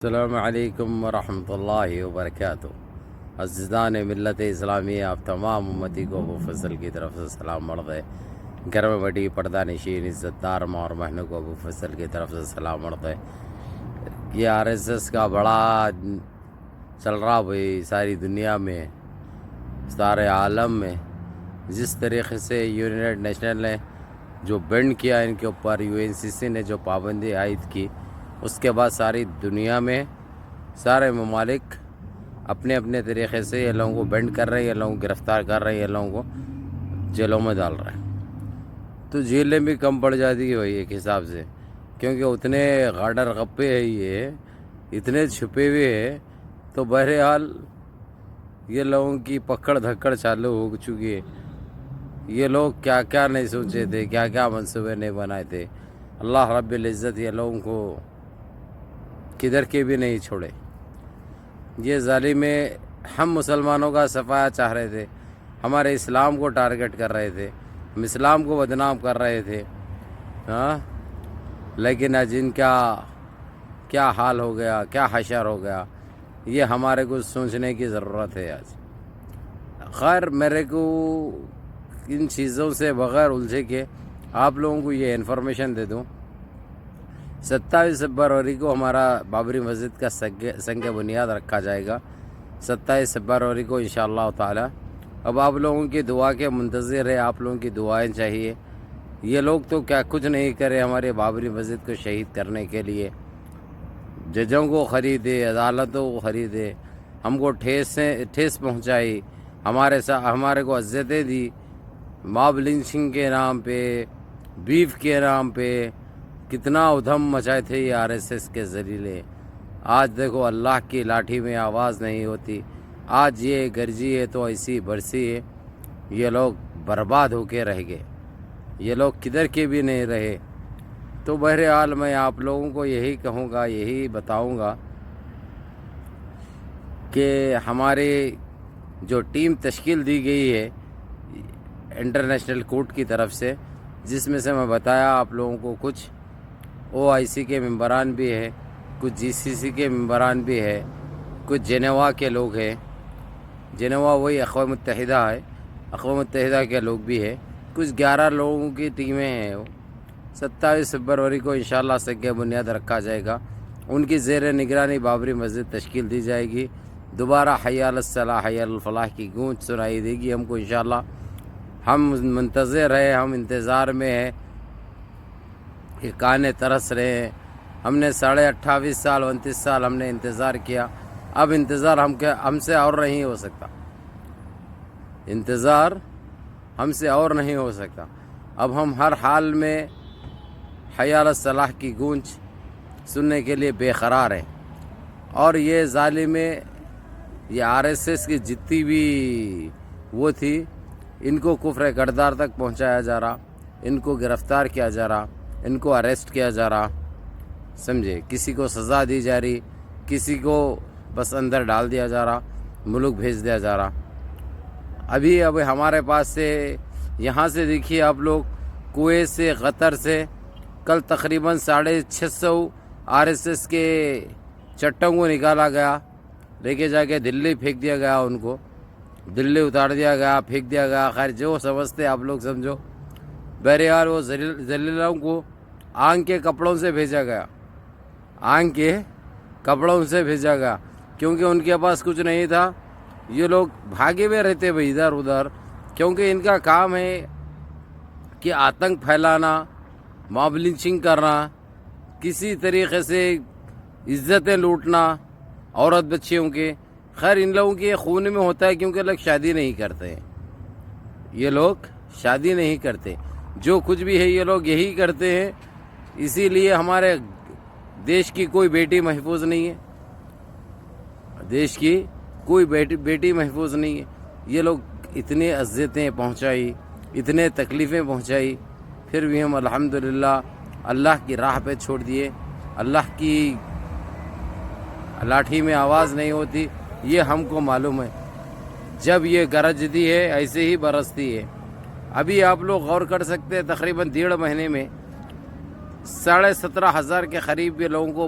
السلام علیکم ورحمۃ اللہ وبرکاتہ۔ عزیزان ملت اسلامی، آپ تمام امتی کو ابو فضل کی طرف سے سلام مرد ہے۔ گھر میں بڑی پردہ نشین عزت دار ماں اور بہنوں کو ابو فضل کی طرف سے سلام مرد ہے۔ یہ RSS کا بڑا چل رہا بھائی، ساری دنیا میں، سارے عالم میں، جس طریقے سے یونائیٹڈ نیشنل نے جو بینڈ کیا ان کے اوپر، UNCC نے جو پابندی عائد کی، اس کے بعد ساری دنیا میں سارے ممالک اپنے اپنے طریقے سے یہ لوگوں کو بینڈ کر رہے ہیں، یہ لوگوں کو گرفتار کر رہے ہیں، یہ لوگوں کو جیلوں میں ڈال رہے ہیں۔ تو جیلیں بھی کم پڑ جاتی ہے بھائی ایک حساب سے، کیونکہ اتنے غادر غپے ہیں، یہ اتنے چھپے ہوئے ہیں، تو بہرحال یہ لوگوں کی پکڑ دھکڑ چالو ہو چکی ہے۔ یہ لوگ کیا کیا نہیں سوچے تھے، کیا کیا منصوبے نہیں بنائے تھے۔ اللہ رب العزت یہ لوگوں کو کدھر کے بھی نہیں چھوڑے۔ یہ ظالمیں ہم مسلمانوں کا صفایا چاہ رہے تھے، ہمارے اسلام کو ٹارگٹ کر رہے تھے، ہم اسلام کو بدنام کر رہے تھے، لیکن آج ان کا کیا حال ہو گیا، کیا حشر ہو گیا، یہ ہمارے کو سوچنے کی ضرورت ہے آج۔ خیر، میرے کو ان چیزوں سے بغیر الجھے کے آپ لوگوں کو یہ انفارمیشن دے دوں۔ 27 فروری کو ہمارا بابری مسجد کا سنگ بنیاد رکھا جائے گا، 27 فروری کو انشاءاللہ تعالی۔ اب آپ لوگوں کی دعا کے منتظر ہے، آپ لوگوں کی دعائیں چاہیے۔ یہ لوگ تو کیا کچھ نہیں کرے ہمارے بابری مسجد کو شہید کرنے کے لیے، ججوں کو خریدے، عدالتوں کو خریدے، ہم کو ٹھیس پہنچائی، ہمارے کو اذیتیں دی، ماب لنچنگ کے نام پہ، بیف کے نام پہ کتنا ادھم مچائے تھے یہ RSS کے ذریعے۔ آج دیکھو اللہ کی لاٹھی میں آواز نہیں ہوتی، آج یہ گرجی ہے تو ایسی برسی ہے، یہ لوگ برباد ہو کے رہ گئے، یہ لوگ کدھر کے بھی نہیں رہے۔ تو بہرحال میں آپ لوگوں کو یہی کہوں گا، یہی بتاؤں گا کہ ہماری جو ٹیم تشکیل دی گئی ہے انٹرنیشنل کورٹ کی طرف سے، جس میں سے میں بتایا آپ لوگوں کو، کچھ OIC کے ممبران بھی ہے، کچھ GCC کے ممبران بھی ہے، کچھ جنیوا کے لوگ ہیں، جنیوا وہی اقوام متحدہ ہے، اقوام متحدہ کے لوگ بھی ہیں، کچھ 11 لوگوں کی ٹیمیں ہیں۔ 27 فروری کو انشاءاللہ سنگ بنیاد رکھا جائے گا، ان کی زیر نگرانی بابری مسجد تشکیل دی جائے گی، دوبارہ حی علی الصلاح حی علی الفلاح کی گونج سنائی دے گی ہم کو انشاءاللہ۔ ہم منتظر ہیں، ہم انتظار میں ہیں، کہ کانے ترس رہے ہیں۔ ہم نے 28 سال 29 سال ہم نے انتظار کیا، اب انتظار ہم سے اور نہیں ہو سکتا، انتظار ہم سے اور نہیں ہو سکتا۔ اب ہم ہر حال میں حی علی الصلاح کی گونج سننے کے لیے بے قرار ہیں۔ اور یہ ظالمیں، یہ RSS کی جتنی بھی وہ تھی، ان کو کفر کردار تک پہنچایا جا رہا، ان کو گرفتار کیا جا رہا، ان کو اریسٹ کیا جا رہا، سمجھے، کسی کو سزا دی جا رہی، کسی کو بس اندر ڈال دیا جا رہا، ملک بھیج دیا جا رہا۔ ابھی ہمارے پاس سے یہاں سے دیکھیے آپ لوگ، کویت سے، قطر سے کل تقریباً 650 RSS کے چٹوں کو نکالا گیا، لے کے جا کے دلی پھینک دیا گیا، ان کو دلی اتار دیا گیا، پھینک دیا گیا۔ خیر، جو سمجھتے آپ لوگ سمجھو۔ بہرحال وہ ذلیلوں کو آنکھ کے کپڑوں سے بھیجا گیا، آنکھ کے کپڑوں سے بھیجا گیا، کیونکہ ان کے پاس کچھ نہیں تھا۔ یہ لوگ بھاگے ہوئے رہتے بھائی ادھر ادھر، کیونکہ ان کا کام ہے کہ آتنک پھیلانا، ماب لنچنگ کرنا، کسی طریقے سے عزتیں لوٹنا عورت بچیوں کے۔ خیر، ان لوگوں کے خون میں ہوتا ہے، کیونکہ لوگ شادی نہیں کرتے ہیں، یہ لوگ شادی نہیں کرتے، جو کچھ بھی ہے یہ لوگ یہی کرتے ہیں۔ اسی لیے ہمارے دیش کی کوئی بیٹی محفوظ نہیں ہے، دیش کی کوئی بیٹی محفوظ نہیں ہے۔ یہ لوگ اتنے اذیتیں پہنچائی، اتنے تکلیفیں پہنچائی، پھر بھی ہم الحمدللہ اللہ کی راہ پہ چھوڑ دیے۔ اللہ کی لاٹھی میں آواز نہیں ہوتی، یہ ہم کو معلوم ہے۔ جب یہ گرجتی ہے ایسے ہی برستی ہے۔ ابھی آپ لوگ غور کر سکتے ہیں، تقریباً 1.5 مہینے میں 17,500 کے قریب یہ لوگوں کو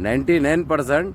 99%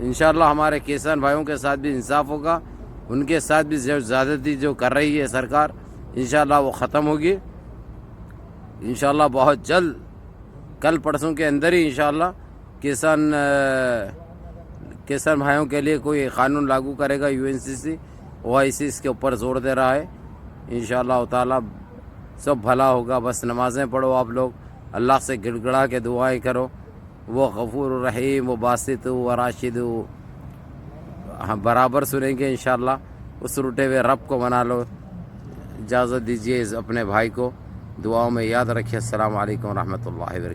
انشاءاللہ ہمارے کسان بھائیوں کے ساتھ بھی انصاف ہوگا، ان کے ساتھ بھی جو زیادتی جو کر رہی ہے سرکار انشاءاللہ وہ ختم ہوگی انشاءاللہ بہت جلد، کل پرسوں کے اندر ہی انشاءاللہ کسان بھائیوں کے لیے کوئی قانون لاگو کرے گا UNCC OIC اس کے اوپر زور دے رہا ہے انشاءاللہ تعالی سب بھلا ہوگا. بس نمازیں پڑھو آپ لوگ، اللہ سے گڑ گڑا کے دعائیں کرو، وہ غفور الرحیم، وہ باسط، وہ راشد، ہم برابر سنیں گے انشاءاللہ. اس روٹے ہوئے رب کو منا لو. اجازت دیجیے اپنے بھائی کو دعاؤں میں یاد رکھیے. السلام علیکم ورحمۃ اللہ وبرکاتہ.